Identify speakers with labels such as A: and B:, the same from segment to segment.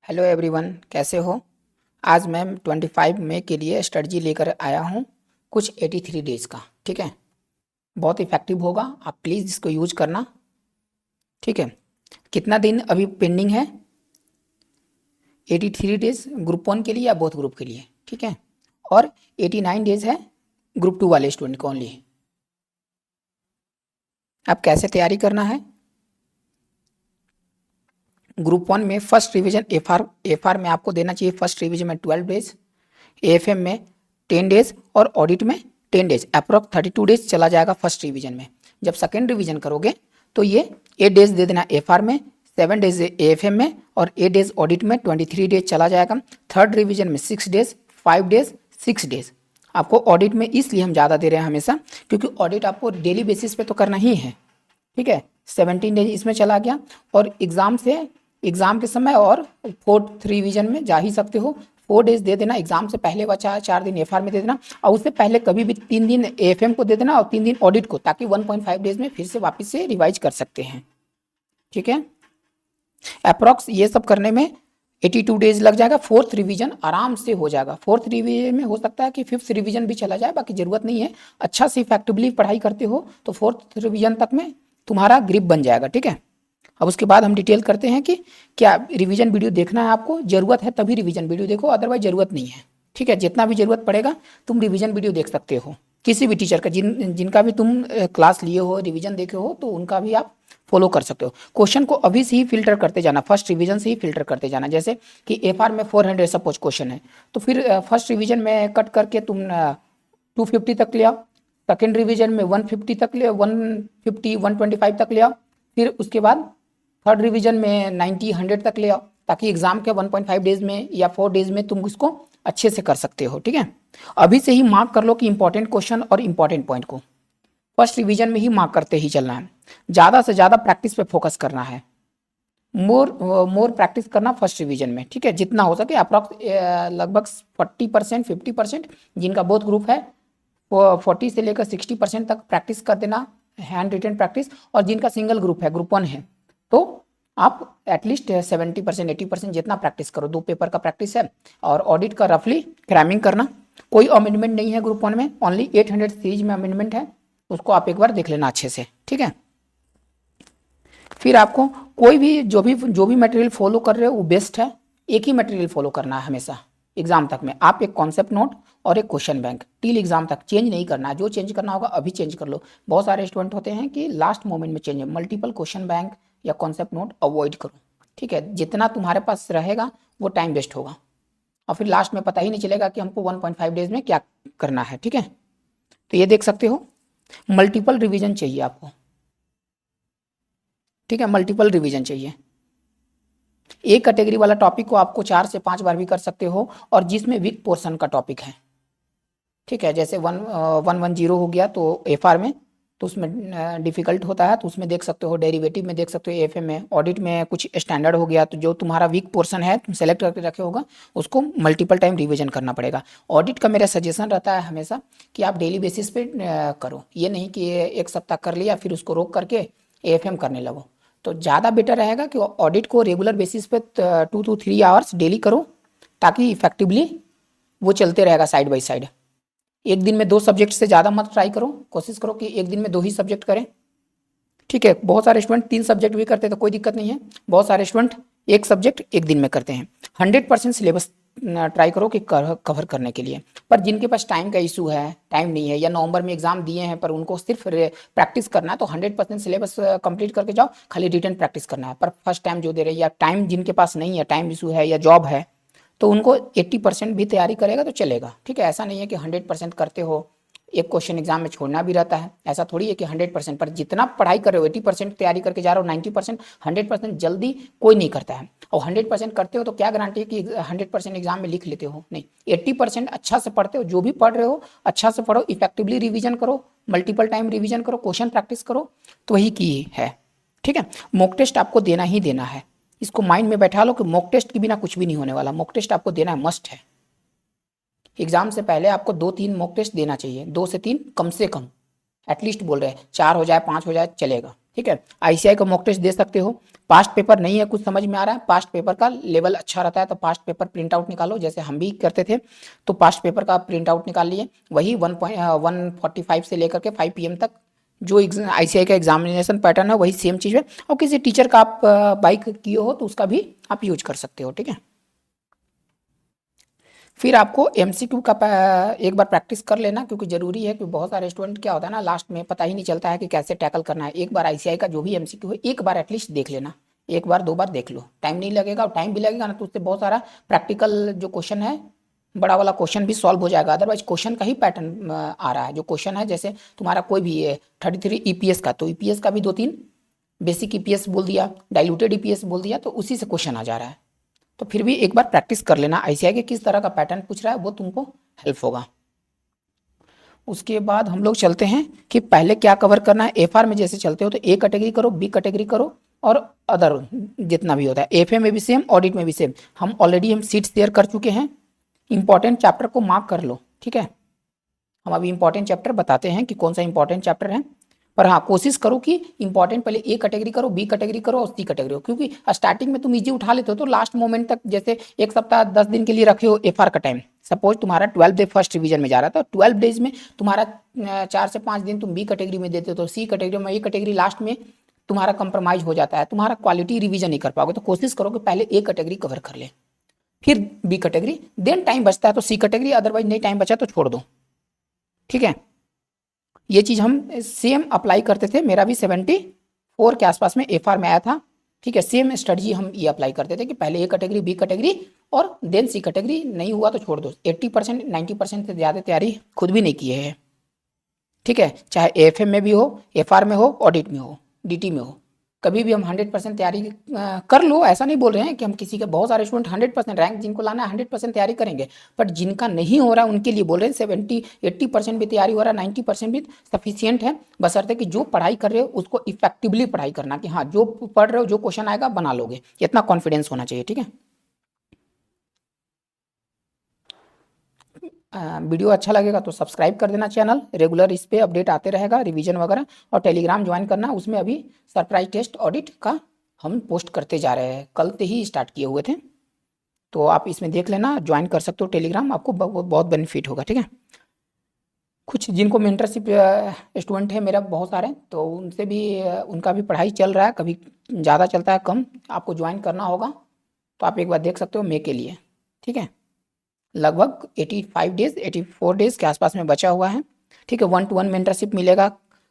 A: Hello everyone, कैसे हो। आज मैं 25 मई के लिए स्ट्रेटजी लेकर आया हूँ, कुछ 83 डेज का। ठीक है, बहुत इफेक्टिव होगा, आप प्लीज़ इसको यूज करना। ठीक है, कितना दिन अभी पेंडिंग है? 83 डेज ग्रुप 1 के लिए या बोथ ग्रुप के लिए। ठीक है, और 89 डेज है ग्रुप 2 वाले स्टूडेंट को ओनली। अब कैसे तैयारी करना है? ग्रुप 1 में फर्स्ट रिवीजन एफ आर में आपको देना चाहिए फर्स्ट रिवीजन में 12 डेज, एएफएम में 10 डेज और ऑडिट में 10 डेज, अप्रॉक्स 32 डेज चला जाएगा फर्स्ट रिवीजन में। जब सेकेंड रिवीजन करोगे तो ये 8 डेज दे देना एफआर में, 7 डेज एएफएम में और 8 डेज ऑडिट में, 23 डेज चला जाएगा। थर्ड रिवीजन में 6 डेज, 5 डेज, 6 डेज। आपको ऑडिट में इसलिए हम ज़्यादा दे रहे हैं हमेशा, क्योंकि ऑडिट आपको डेली बेसिस पे तो करना ही है। ठीक है, 17 डेज इसमें चला गया और एग्ज़ाम के समय और फोर्थ रिवीजन में जा ही सकते हो। 4 डेज दे देना एग्जाम से पहले, बचा 4 दिन एफआर में दे देना, और उससे पहले कभी भी 3 दिन एएफएम को दे देना और 3 दिन ऑडिट को, ताकि 1.5 डेज में फिर से वापस से रिवाइज कर सकते हैं। ठीक है, अप्रॉक्स ये सब करने में 82 डेज लग जाएगा। फोर्थ रिवीजन आराम से हो जाएगा। फोर्थ रिवीजन में हो सकता है कि फिफ्थ रिवीजन भी चला जाए, बाकी जरूरत नहीं है। अच्छा से इफेक्टिवली पढ़ाई करते हो तो फोर्थ रिवीजन तक में तुम्हारा ग्रिप बन जाएगा। ठीक है, अब उसके बाद हम डिटेल करते हैं कि क्या रिवीजन वीडियो देखना है आपको, ज़रूरत है तभी रिवीजन वीडियो देखो, अदरवाइज ज़रूरत नहीं है। ठीक है, जितना भी ज़रूरत पड़ेगा तुम रिवीजन वीडियो देख सकते हो, किसी भी टीचर का, जिनका भी तुम क्लास लिए हो, रिवीजन देखे हो, तो उनका भी आप फॉलो कर सकते हो। क्वेश्चन को अभी से ही फिल्टर करते जाना, फर्स्ट रिवीजन से ही फिल्टर करते जाना। जैसे कि एफआर में 400 सपोज क्वेश्चन है, तो फिर फर्स्ट रिवीजन में कट करके तुम 250 तक ले आओ, सेकेंड रिवीजन में 150 तक ले, 150 125 तक ले आओ, फिर उसके बाद थर्ड रिवीजन में 90 100 तक ले आओ, ताकि एग्जाम के 1.5 डेज में या 4 डेज में तुम उसको अच्छे से कर सकते हो। ठीक है, अभी से ही मार्क कर लो कि इंपॉर्टेंट क्वेश्चन और इंपॉर्टेंट पॉइंट को फर्स्ट रिवीजन में ही मार्क करते ही चलना है। ज़्यादा से ज़्यादा प्रैक्टिस पे फोकस करना है, मोर प्रैक्टिस करना फर्स्ट रिवीजन में। ठीक है, जितना हो सके अप्रॉक्स लगभग 40% 50%, जिनका बोथ ग्रुप है 40 से लेकर 60% तक प्रैक्टिस कर देना, हैंड रिटन प्रैक्टिस। और जिनका सिंगल ग्रुप है, ग्रुप 1 है, तो आप एटलीस्ट 70% 80% जितना प्रैक्टिस करो। 2 पेपर का प्रैक्टिस है और ऑडिट का रफली क्रैमिंग करना। कोई अमेंडमेंट नहीं है ग्रुप 1 में, ओनली 800 सीरीज में अमेंडमेंट है, उसको आप एक बार देख लेना अच्छे से। ठीक है, फिर आपको कोई भी जो भी मटेरियल फॉलो कर रहे हो वो बेस्ट है। एक ही मटेरियल फॉलो करना है हमेशा एग्जाम तक में। आप एक कॉन्सेप्ट नोट और एक क्वेश्चन बैंक टिल एग्जाम तक चेंज नहीं करना है। जो चेंज करना होगा अभी चेंज कर लो। बहुत सारे स्टूडेंट होते हैं कि लास्ट मोमेंट में चेंज है। मल्टीपल क्वेश्चन बैंक या कॉन्सेप्ट नोट अवॉइड करो। ठीक है, जितना तुम्हारे पास रहेगा वो टाइम वेस्ट होगा और फिर लास्ट में पता ही नहीं चलेगा कि हमको 1.5 डेज में क्या करना है। ठीक है, तो ये देख सकते हो, मल्टीपल रिवीजन चाहिए आपको। ठीक है, मल्टीपल रिवीजन चाहिए। एक कैटेगरी वाला टॉपिक को आपको 4 से 5 बार भी कर सकते हो, और जिसमें वीक पोर्शन का टॉपिक है। ठीक है, जैसे 110 हो गया तो एफआर में, तो उसमें डिफिकल्ट होता है, तो उसमें देख सकते हो। डेरिवेटिव में देख सकते हो, एएफएम में, ऑडिट में कुछ स्टैंडर्ड हो गया, तो जो तुम्हारा वीक पोर्शन है तुम सेलेक्ट करके रखे होगा उसको मल्टीपल टाइम रिवीजन करना पड़ेगा। ऑडिट का मेरा सजेशन रहता है हमेशा कि आप डेली बेसिस पे करो, ये नहीं कि एक सप्ताह कर लिया फिर उसको रोक करके एएफएम करने लगो। तो ज़्यादा बेटर रहेगा कि ऑडिट को रेगुलर बेसिस पे 2 to 3 आवर्स डेली करो, ताकि इफेक्टिवली वो चलते रहेगा साइड बाई साइड। एक दिन में 2 सब्जेक्ट से ज़्यादा मत ट्राई करो, कोशिश करो कि एक दिन में 2 ही सब्जेक्ट करें। ठीक है, बहुत सारे स्टूडेंट 3 सब्जेक्ट भी करते हैं तो कोई दिक्कत नहीं है। बहुत सारे स्टूडेंट एक सब्जेक्ट एक दिन में करते हैं। 100% सिलेबस ट्राई करो कि कवर करने के लिए। पर जिनके पास टाइम का इशू है, टाइम नहीं है, या नवंबर में एग्जाम दिए हैं पर उनको सिर्फ प्रैक्टिस करना है, तो 100% सिलेबस कंप्लीट करके जाओ, खाली रिटन प्रैक्टिस करना है। पर फर्स्ट टाइम जो दे रहे हैं, या टाइम जिनके पास नहीं है, टाइम इशू है या जॉब है, तो उनको 80% भी तैयारी करेगा तो चलेगा। ठीक है, ऐसा नहीं है कि 100% करते हो, एक क्वेश्चन एग्जाम में छोड़ना भी रहता है। ऐसा थोड़ी है कि 100%, पर जितना पढ़ाई कर रहे हो, 80% तैयारी करके जा रहे हो, 90%, 100% जल्दी कोई नहीं करता है। और 100% करते हो तो क्या गारंटी है कि 100% एग्जाम में लिख लेते हो? नहीं, 80% अच्छा से पढ़ते हो। जो भी पढ़ रहे हो अच्छा से पढ़ो, इफेक्टिवली रिविजन करो, मल्टीपल टाइम रिविजन करो, क्वेश्चन प्रैक्टिस करो, तो वही की है। ठीक है, मॉक टेस्ट आपको देना ही देना है। इसको माइंड में बैठा लो कि मॉक टेस्ट के बिना कुछ भी नहीं होने वाला। मॉक टेस्ट आपको देना है, मस्ट है। एग्जाम से पहले आपको 2-3 मॉक टेस्ट देना चाहिए, 2 से 3 कम से कम, एटलीस्ट बोल रहे हैं 4 हो जाए 5 हो जाए चलेगा। ठीक है। आईसीआई का मॉक टेस्ट दे सकते हो। पास्ट पेपर नहीं है कुछ समझ में आ रहा है, पास्ट पेपर का लेवल अच्छा रहता है तो पास्ट पेपर प्रिंट आउट निकालो, जैसे हम भी करते थे। तो पास्ट पेपर का प्रिंट आउट निकाल लिए, वही 1:45 से लेकर के 5 PM तक जो आईसीआई का एग्जामिनेशन पैटर्न है वही सेम चीज़ है। और किसी टीचर का आप बाइक किए हो तो उसका भी आप यूज कर सकते हो, ठीक है। फिर आपको एमसीक्यू का एक बार प्रैक्टिस कर लेना, क्योंकि ज़रूरी है कि बहुत सारे स्टूडेंट क्या होता है ना, लास्ट में पता ही नहीं चलता है कि कैसे टैकल करना है। एक बार आईसीआई का जो भी एमसीक्यू है एक बार एटलीस्ट देख लेना, एक बार 2 बार देख लो, टाइम नहीं लगेगा। और टाइम भी लगेगा ना तो उससे बहुत सारा प्रैक्टिकल जो क्वेश्चन है, बड़ा वाला क्वेश्चन भी सॉल्व हो जाएगा। अदरवाइज क्वेश्चन का ही पैटर्न आ रहा है, जो क्वेश्चन है जैसे तुम्हारा कोई भी है 33 ईपीएस का, तो ईपीएस का भी 2-3 बेसिक ईपीएस बोल दिया, डाइल्यूटेड ईपीएस बोल दिया, तो उसी से क्वेश्चन आ जा रहा है। तो फिर भी एक बार प्रैक्टिस कर लेना, आईसीआई के किस तरह का पैटर्न पूछ रहा है वो तुमको हेल्प होगा। उसके बाद हम लोग चलते हैं कि पहले क्या कवर करना है। एफआर में जैसे चलते हो तो ए कैटेगरी करो, बी कैटेगरी करो और अदर जितना भी होता है। एफए में भी सेम, ऑडिट में भी सेम। हम सीट शेयर कर चुके हैं। इंपॉर्टेंट चैप्टर को मार्क कर लो, ठीक है। हम अभी इंपॉर्टेंट चैप्टर बताते हैं कि कौन सा इंपॉर्टेंट चैप्टर है। पर हाँ, कोशिश करो कि इंपॉर्टेंट पहले ए कैटेगरी करो, बी कैटेगरी करो और सी कैटेगरी हो, क्योंकि स्टार्टिंग में तुम इजी उठा लेते हो तो लास्ट मोमेंट तक, जैसे एक सप्ताह 10 दिन के लिए रखे हो एफआर का टाइम, सपोज तुम्हारा 12 डे फर्स्ट रिवीजन में जा रहा था, तो 12 डेज में तुम्हारा 4 से 5 दिन तुम बी कैटेगरी में देते हो, तो सी कैटेगरी में, ए कैटेगरी लास्ट में तुम्हारा कंप्रोमाइज हो जाता है, तुम्हारा क्वालिटी रिवीजन नहीं कर पाओगे। तो कोशिश करो कि पहले ए कैटेगरी कवर कर ले, फिर बी कैटेगरी, देन टाइम बचता है तो सी कैटेगरी, अदरवाइज नहीं टाइम बचा तो छोड़ दो, ठीक है। ये चीज़ हम सेम अप्लाई करते थे, मेरा भी 74 के आसपास में एफआर में आया था, ठीक है। सेम स्ट्रेटजी हम ये अप्लाई करते थे कि पहले ए कैटेगरी, बी कैटेगरी और देन सी कैटेगरी, नहीं हुआ तो छोड़ दो। 80% 90% से ज़्यादा तैयारी खुद भी नहीं किए हैं, ठीक है। चाहे एएफएम में भी हो, एफआर में हो, ऑडिट में हो, डीटी में हो, कभी भी हम 100% तैयारी कर लो। ऐसा नहीं बोल रहे हैं कि हम किसी के, बहुत सारे स्टूडेंट 100% रैंक जिनको लाना है 100% तैयारी करेंगे, बट जिनका नहीं हो रहा है उनके लिए बोल रहे हैं 70-80% भी तैयारी हो रहा है, 90% भी सफिशियंट है, बशर्ते कि जो पढ़ाई कर रहे हो उसको इफेक्टिवली पढ़ाई करना, कि हाँ जो पढ़ रहे हो जो क्वेश्चन आएगा बना लोगे, इतना कॉन्फिडेंस होना चाहिए, ठीक है। वीडियो अच्छा लगेगा तो सब्सक्राइब कर देना चैनल, रेगुलर इस पे अपडेट आते रहेगा रिवीजन वगैरह। और टेलीग्राम ज्वाइन करना, उसमें अभी सरप्राइज टेस्ट ऑडिट का हम पोस्ट करते जा रहे हैं, कल से ही स्टार्ट किए हुए थे, तो आप इसमें देख लेना, ज्वाइन कर सकते हो टेलीग्राम, आपको बहुत बेनिफिट होगा, ठीक है। कुछ जिनको मेंटरशिप स्टूडेंट है मेरा बहुत सारे, तो उनसे भी उनका भी पढ़ाई चल रहा है, कभी ज़्यादा चलता है कम, आपको ज्वाइन करना होगा तो आप एक बार देख सकते हो मे के लिए, ठीक है। लगभग 85 डेज 84 डेज के आसपास में बचा हुआ है, ठीक है। 1-to-1 मेंटरशिप मिलेगा,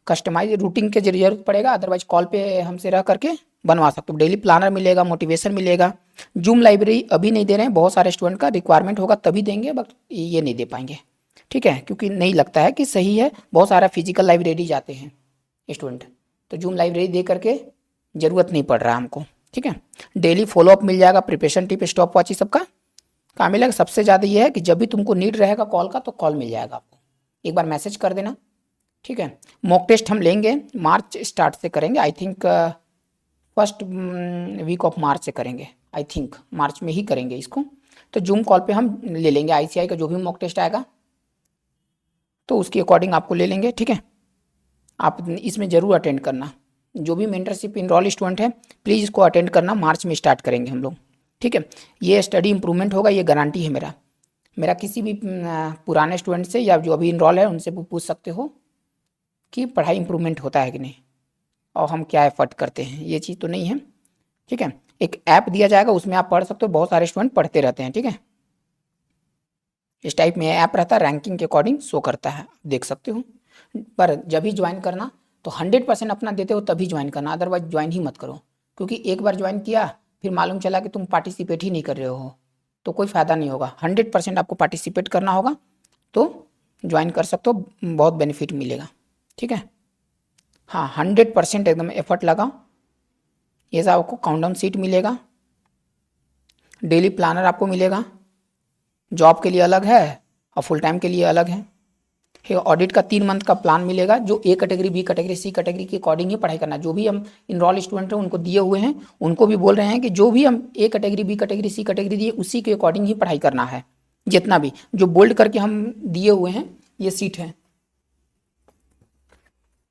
A: कस्टमाइज रूटिंग की जरूरत पड़ेगा, अदरवाइज कॉल पे हमसे रह करके बनवा सकते हो। डेली प्लानर मिलेगा, मोटिवेशन मिलेगा। जूम लाइब्रेरी अभी नहीं दे रहे हैं, बहुत सारे स्टूडेंट का रिक्वायरमेंट होगा तभी देंगे, बट ये नहीं दे पाएंगे, ठीक है, क्योंकि नहीं लगता है कि सही है। बहुत सारा फिजिकल लाइब्रेरी जाते हैं स्टूडेंट, तो जूम लाइब्रेरी दे करके ज़रूरत नहीं पड़ रहा है हमको, ठीक है। डेली फॉलोअप मिल जाएगा, प्रिपरेशन टिप, स्टॉप वॉच, सबका काम मिलेगा। सबसे ज़्यादा ये है कि जब भी तुमको नीड रहेगा कॉल का तो कॉल मिल जाएगा आपको, एक बार मैसेज कर देना, ठीक है। मॉक टेस्ट हम लेंगे, मार्च स्टार्ट से करेंगे, I think first week of March से करेंगे, आई थिंक मार्च में ही करेंगे इसको। तो जूम कॉल पे हम ले लेंगे आईसीआई का जो भी मॉक टेस्ट आएगा, तो उसके अकॉर्डिंग आपको ले लेंगे, ठीक है। आप इसमें ज़रूर अटेंड करना, जो भी मेंटरशिप इनरोल स्टूडेंट है प्लीज़ इसको अटेंड करना, मार्च में स्टार्ट करेंगे हम लोग, ठीक है। ये स्टडी इंप्रूवमेंट होगा, ये गारंटी है मेरा। मेरा किसी भी पुराने स्टूडेंट से या जो अभी इनरोल है उनसे पूछ सकते हो कि पढ़ाई इंप्रूवमेंट होता है कि नहीं और हम क्या एफर्ट करते हैं, ये चीज़ तो नहीं है, ठीक है। एक ऐप दिया जाएगा, उसमें आप पढ़ सकते हो, बहुत सारे स्टूडेंट पढ़ते रहते हैं, ठीक है। इस टाइप में ऐप रहता है, रैंकिंग के अकॉर्डिंग शो करता है, देख सकते हो। पर जब भी ज्वाइन करना तो 100% अपना देते हो तभी ज्वाइन करना, अदरवाइज ज्वाइन ही मत करो, क्योंकि एक बार ज्वाइन किया फिर मालूम चला कि तुम पार्टिसिपेट ही नहीं कर रहे हो तो कोई फ़ायदा नहीं होगा। 100% आपको पार्टिसिपेट करना होगा, तो ज्वाइन कर सकते हो, बहुत बेनिफिट मिलेगा, ठीक है। हाँ, 100% एकदम एफर्ट लगाओ। ये सब आपको काउंटडाउन सीट मिलेगा, डेली प्लानर आपको मिलेगा, जॉब के लिए अलग है और फुल टाइम के लिए अलग है। फिर ऑडिट का 3 मंथ का प्लान मिलेगा, जो A category, B category, C category के अकॉर्डिंग ही पढ़ाई करना। जो भी हम इनरोल स्टूडेंट हैं उनको दिए हुए हैं, उनको भी बोल रहे हैं कि जो भी हम A category, B category, C category दिए उसी के अकॉर्डिंग ही पढ़ाई करना है। जितना भी जो बोल्ड करके हम दिए हुए हैं ये सीट है,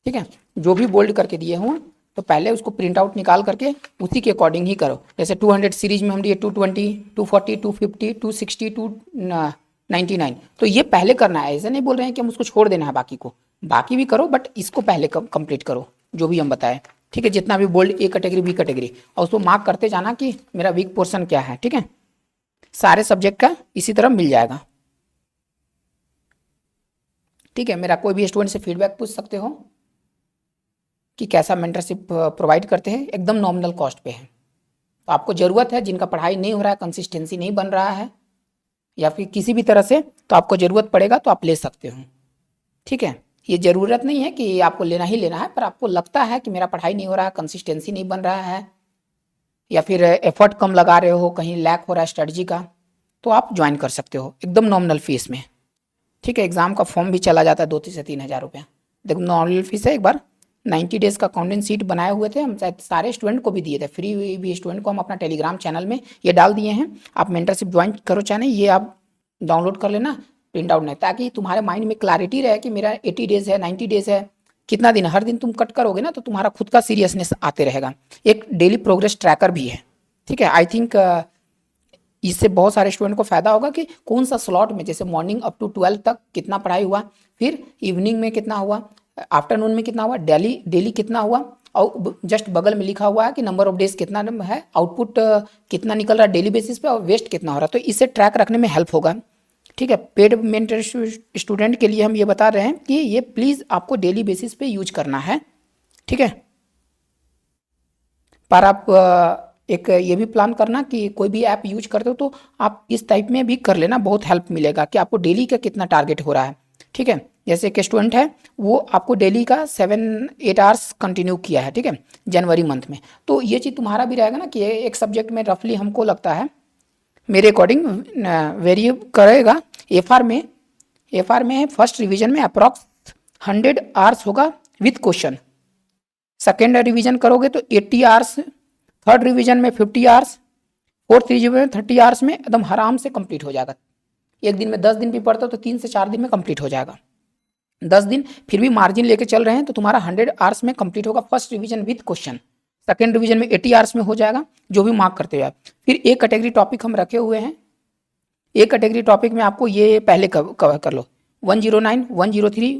A: ठीक है। जो भी बोल्ड करके दिए हुए तो पहले उसको प्रिंट आउट निकाल करके उसी के अकॉर्डिंग ही करो। जैसे 200 सीरीज में हम लिए 220, 240, 250, 260, 299, तो ये पहले करना है। ऐसे नहीं बोल रहे हैं कि हम उसको छोड़ देना है, बाकी को बाकी भी करो, बट इसको पहले कंप्लीट करो जो भी हम बताएं। ठीक है, जितना भी bold A category B category, और उसको मार्क करते जाना कि मेरा वीक पोर्शन क्या है। ठीक है, सारे सब्जेक्ट का इसी तरह मिल जाएगा। ठीक है, मेरा कोई भी स्टूडेंट से फीडबैक पूछ सकते हो कि कैसा मेंटरशिप प्रोवाइड करते हैं, एकदम नॉमिनल कॉस्ट पे है। तो आपको ज़रूरत है, जिनका पढ़ाई नहीं हो रहा है, कंसिस्टेंसी नहीं बन रहा है या फिर किसी भी तरह से, तो आपको ज़रूरत पड़ेगा तो आप ले सकते हो। ठीक है, ये ज़रूरत नहीं है कि आपको लेना ही लेना है, पर आपको लगता है कि मेरा पढ़ाई नहीं हो रहा है, कंसिस्टेंसी नहीं बन रहा है, या फिर एफर्ट कम लगा रहे हो, कहीं लैक हो रहा है स्ट्रेटजी का, तो आप ज्वाइन कर सकते हो एकदम नॉमिनल फीस में। ठीक है, एग्ज़ाम का फॉर्म भी चला जाता है 2 से 3 हज़ार रुपया। देखो नॉमिनल फीस है। एक बार 90 डेज़ का काउंटिंग सीट बनाए हुए थे हम, शायद सारे स्टूडेंट को भी दिए थे, फ्री भी स्टूडेंट को हम अपना टेलीग्राम चैनल में ये डाल दिए हैं। आप मेंटरशिप ज्वाइन करो चाहे नहीं, ये आप डाउनलोड कर लेना, प्रिंट आउट नहीं, ताकि तुम्हारे माइंड में क्लैरिटी रहे कि मेरा 80 डेज़ है, 90 डेज़ है, कितना दिन। हर दिन तुम कट करोगे ना, तो तुम्हारा खुद का सीरियसनेस आते रहेगा। एक डेली प्रोग्रेस ट्रैकर भी है। ठीक है, आई थिंक इससे बहुत सारे स्टूडेंट को फायदा होगा कि कौन सा स्लॉट में, जैसे मॉर्निंग अप टू 12 तक कितना पढ़ाई हुआ, फिर इवनिंग में कितना हुआ, आफ्टरनून में कितना हुआ, डेली कितना हुआ, और जस्ट बगल में लिखा हुआ है कि नंबर ऑफ डेज कितना है, आउटपुट कितना निकल रहा है डेली बेसिस पे, और वेस्ट कितना हो रहा है। तो इससे ट्रैक रखने में हेल्प होगा। ठीक है, पेड मेंटर स्टूडेंट के लिए हम ये बता रहे हैं कि ये प्लीज़ आपको डेली बेसिस पे यूज करना है। ठीक है, पर आप एक ये भी प्लान करना कि कोई भी ऐप यूज करते हो तो आप इस टाइप में भी कर लेना, बहुत हेल्प मिलेगा कि आपको डेली का कितना टारगेट हो रहा है। ठीक है, जैसे एक स्टूडेंट है, वो आपको डेली का 7-8 आवर्स कंटिन्यू किया है। ठीक है, जनवरी मंथ में, तो ये चीज़ तुम्हारा भी रहेगा ना कि एक सब्जेक्ट में रफली हमको लगता है, मेरे अकॉर्डिंग वेरी करेगा। एफ आर में है फर्स्ट रिवीजन में अप्रॉक्स 100 आवर्स होगा विथ क्वेश्चन। सेकेंड रिवीजन करोगे तो 80 आवर्स, थर्ड रिवीजन में 50 आवर्स, फोर्थ रिवीजन में 30 आवर्स में एकदम आराम से कंप्लीट हो जाएगा। एक दिन में 10 दिन भी पढ़ते हो तो 3 से 4 दिन में कंप्लीट हो जाएगा। 10 दिन फिर भी मार्जिन लेके चल रहे हैं तो तुम्हारा 100 आवर्स में कंप्लीट होगा first revision with question. Second revision में 80 आवर्स में हो जाएगा, जो भी मार्क करते हो आप। फिर एक कैटेगरी टॉपिक हम रखे हुए हैं, एक कैटेगरी टॉपिक में आपको ये पहले कवर कर लो, 109, 103,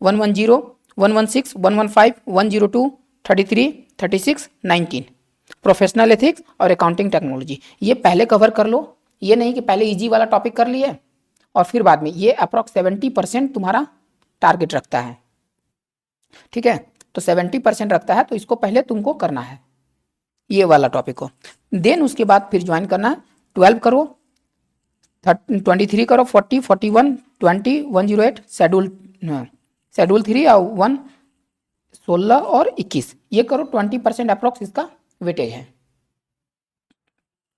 A: 110, 116, 115, 102, 33, 36, 19, प्रोफेशनल एथिक्स और अकाउंटिंग टेक्नोलॉजी, ये पहले कवर कर लो। ये नहीं कि पहले इजी वाला टॉपिक कर लिए और फिर बाद में, ये अप्रॉक्स 70% तुम्हारा टारगेट रखता है। ठीक है, तो 70% रखता है, तो इसको पहले तुमको करना है ये वाला टॉपिक को। देन उसके बाद फिर ज्वाइन करना है, 12 करो, 23 करो, 40, 41, 20, 108, शेड्यूल 3 और 1, 16 और 21, ये करो। 20% अप्रॉक्स इसका वेटेज है।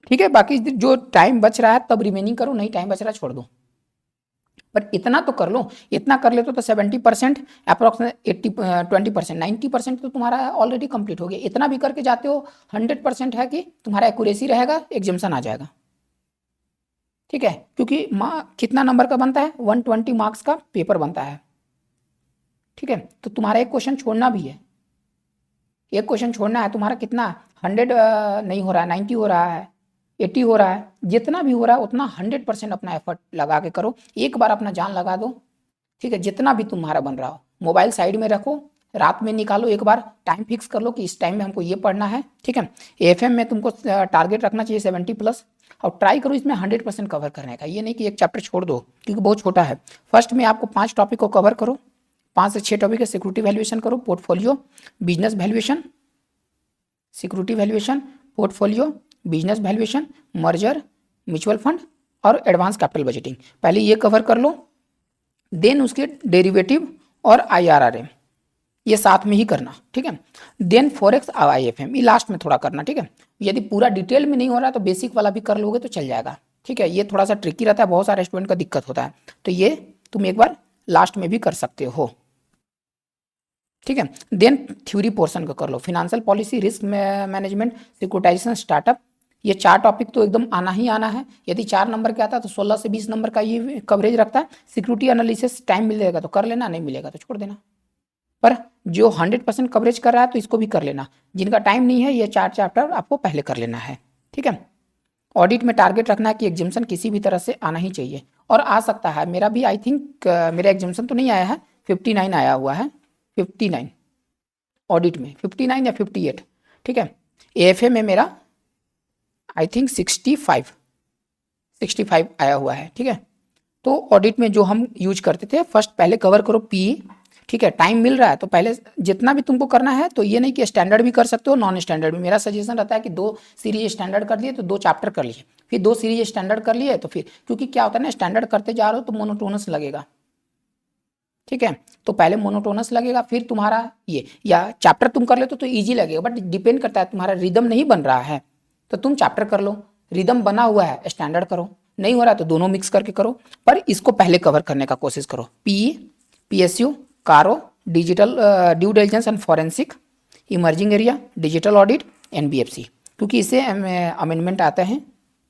A: ठीक है, बाकी जो टाइम बच रहा है तब रिमेनिंग करो, नहीं टाइम बच रहा है छोड़ दो, पर इतना तो कर लो। इतना कर ले तो 70% अप्रॉक्स 20%, 90% तो तुम्हारा ऑलरेडी कंप्लीट हो गया। इतना भी करके जाते हो 100% है कि तुम्हारा एक्यूरेसी रहेगा, एग्जाम्शन आ जाएगा। ठीक है, क्योंकि कितना नंबर का बनता है, 120 मार्क्स का पेपर बनता है। ठीक है, तो तुम्हारा एक क्वेश्चन छोड़ना भी है, एक क्वेश्चन छोड़ना है। तुम्हारा कितना 100 नहीं हो रहा है, 90 हो रहा है, 80 हो रहा है, जितना भी हो रहा है उतना 100% अपना एफर्ट लगा के करो। एक बार अपना जान लगा दो। ठीक है, जितना भी तुम्हारा बन रहा हो, मोबाइल साइड में रखो, रात में निकालो, एक बार टाइम फिक्स कर लो कि इस टाइम में हमको ये पढ़ना है। ठीक है, एएफएम में तुमको टारगेट रखना चाहिए 70+, और ट्राई करो इसमें 100% कवर करने का। ये नहीं कि एक चैप्टर छोड़ दो, क्योंकि बहुत छोटा है। फर्स्ट में आपको 5 टॉपिक को कवर करो, 5 से 6 टॉपिक है। सिक्योरिटी वैल्यूएशन करो, portfolio, business valuation, security valuation, portfolio, business valuation, merger, mutual fund और एडवांस कैपिटल बजटिंग, पहले ये कवर कर लो। देन उसके डेरिवेटिव और आईआरआरएम ये साथ में ही करना। ठीक है, देन फॉरेक्स और आईएफएम ये लास्ट में थोड़ा करना। ठीक है, यदि पूरा डिटेल में नहीं हो रहा तो बेसिक वाला भी कर लोगे तो चल जाएगा। ठीक है, ये थोड़ा सा ट्रिकी रहता है, बहुत सारे स्टूडेंट का दिक्कत होता है, तो ये तुम एक बार लास्ट में भी कर सकते हो। ठीक है, देन थ्योरी पोर्शन का कर लो, financial policy, risk management, securitization, startup, ये 4 टॉपिक तो एकदम आना ही आना है। यदि 4 नंबर के आता है तो 16 से 20 नंबर का ये कवरेज रखता है। सिक्योरिटी एनालिसिस टाइम मिलेगा तो कर लेना, नहीं मिलेगा तो छोड़ देना। पर जो 100% कवरेज कर रहा है तो इसको भी कर लेना। जिनका टाइम नहीं है ये 4 चैप्टर आपको पहले कर लेना है, ठीक है। ऑडिट में टारगेट रखना है कि एग्जामिशन किसी भी तरह से आना ही चाहिए, और आ सकता है। मेरा भी आई थिंक मेरा एग्जामिशन तो नहीं आया है, 59 आया हुआ है, 59 ऑडिट में, 59 या 58, ठीक है। एएफए में मेरा आई थिंक 65 आया हुआ है, ठीक है। तो ऑडिट में जो हम यूज करते थे, फर्स्ट पहले कवर करो पीई, ठीक है। टाइम मिल रहा है तो पहले जितना भी तुमको करना है, तो ये नहीं कि स्टैंडर्ड भी कर सकते हो, नॉन स्टैंडर्ड भी। मेरा सजेशन रहता है कि 2 सीरीज स्टैंडर्ड कर दिए तो 2 चैप्टर कर लिए, फिर 2 सीरीज स्टैंडर्ड कर लिए, तो फिर क्योंकि क्या होता है ना, स्टैंडर्ड करते जा रहे हो तो मोनोटोनस लगेगा, ठीक है। तो पहले मोनोटोनस लगेगा, फिर तुम्हारा ये, या चैप्टर तुम कर लेते तो ईजी लगेगा, बट डिपेंड करता है, तुम्हारा रिदम नहीं बन रहा है तो तुम चैप्टर कर लो, रिदम बना हुआ है स्टैंडर्ड करो, नहीं हो रहा है तो दोनों मिक्स करके करो, पर इसको पहले कवर करने का कोशिश करो। पीई, पीएसयू, कारो, digital due diligence and forensic, emerging area, digital audit, NBFC, क्योंकि इससे अमेंडमेंट आता है,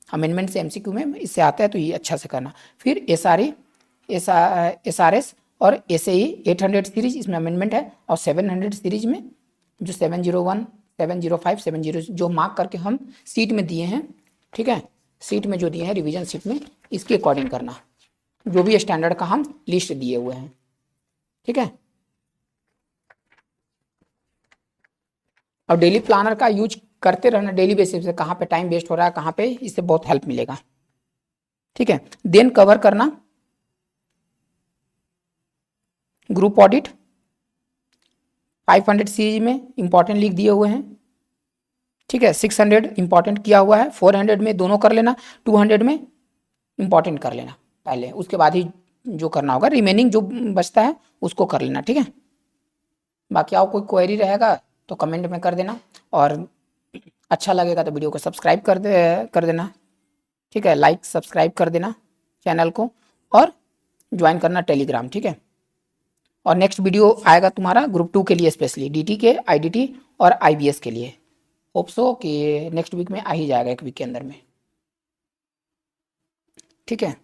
A: अमेंडमेंट से एमसीक्यू में इससे आता है, तो ये अच्छा से करना। फिर एसआरएस और एसएई 800 सीरीज, इसमें अमेंडमेंट है, और 700 सीरीज में जो 701, 705, 70 जो मार्क करके हम सीट में दिए हैं, ठीक है, सीट में जो दिए हैं रिवीजन सीट में, इसके अकॉर्डिंग करना, जो भी स्टैंडर्ड का हम लिस्ट दिए हुए हैं, ठीक है। और डेली प्लानर का यूज करते रहना डेली बेसिस पे, कहाँ पे टाइम वेस्ट हो रहा है, कहाँ पे, इससे बहुत हेल्प मिलेगा, ठीक है। देन कवर करना ग्रुप ऑडिट, 500 सीरीज में इंपॉर्टेंट लिख दिए हुए हैं, ठीक है। 600 इंपॉर्टेंट किया हुआ है, 400 में दोनों कर लेना, 200 में इंपॉर्टेंट कर लेना पहले, उसके बाद ही जो करना होगा, रिमेनिंग जो बचता है उसको कर लेना, ठीक है। बाकी आओ कोई क्वेरी रहेगा तो कमेंट में कर देना, और अच्छा लगेगा तो वीडियो को सब्सक्राइब कर देना, ठीक है। लाइक सब्सक्राइब कर देना चैनल को, और ज्वाइन करना टेलीग्राम, ठीक है। और नेक्स्ट वीडियो आएगा तुम्हारा ग्रुप 2 के लिए, स्पेशली डीटी के, आईडीटी और आईबीएस के लिए। होप सो कि नेक्स्ट वीक में आ ही जाएगा, एक वीक के अंदर में, ठीक है।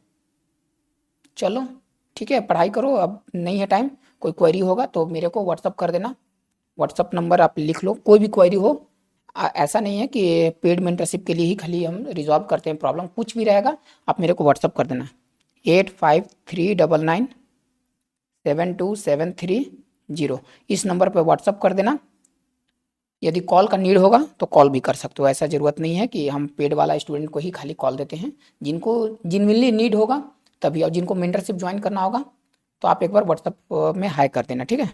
A: चलो ठीक है, पढ़ाई करो, अब नहीं है टाइम, कोई क्वेरी होगा तो मेरे को व्हाट्सअप कर देना, व्हाट्सअप नंबर आप लिख लो, कोई भी क्वेरी हो। ऐसा नहीं है कि पेड मेंटरशिप के लिए ही खाली हम रिजॉल्व करते हैं प्रॉब्लम, कुछ भी रहेगा आप मेरे को व्हाट्सअप कर देना, 8539972730, इस नंबर पर व्हाट्सअप कर देना। यदि कॉल का नीड होगा तो कॉल भी कर सकते हो, ऐसा ज़रूरत नहीं है कि हम पेड वाला स्टूडेंट को ही खाली कॉल देते हैं, जिनको जिनमेनली नीड होगा तभी, और जिनको मेंटरशिप ज्वाइन करना होगा तो आप एक बार व्हाट्सअप में हाई कर देना, ठीक है।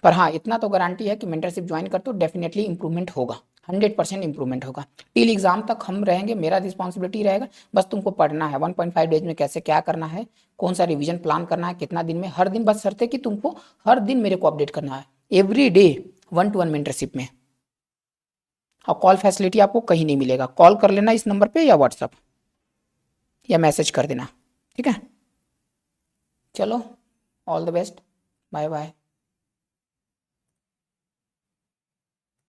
A: पर हाँ, इतना तो गारंटी है कि मेंटरशिप ज्वाइन कर तो डेफिनेटली इंप्रूवमेंट होगा, 100% इंप्रूवमेंट होगा। टिल एग्जाम तक हम रहेंगे, मेरा रिस्पॉन्सिबिलिटी रहेगा, बस तुमको पढ़ना है 1.5 डेज में कैसे क्या करना है, कौन सा रिवीजन प्लान करना है, कितना दिन में, हर दिन, बस शर्त है कि तुमको हर दिन मेरे को अपडेट करना है, एवरी डे 1-to-1 मेंटरशिप में। और कॉल फैसिलिटी आपको कहीं नहीं मिलेगा, कॉल कर लेना इस नंबर पे, या व्हाट्सअप या मैसेज कर देना, ठीक है। चलो, all the best, bye bye.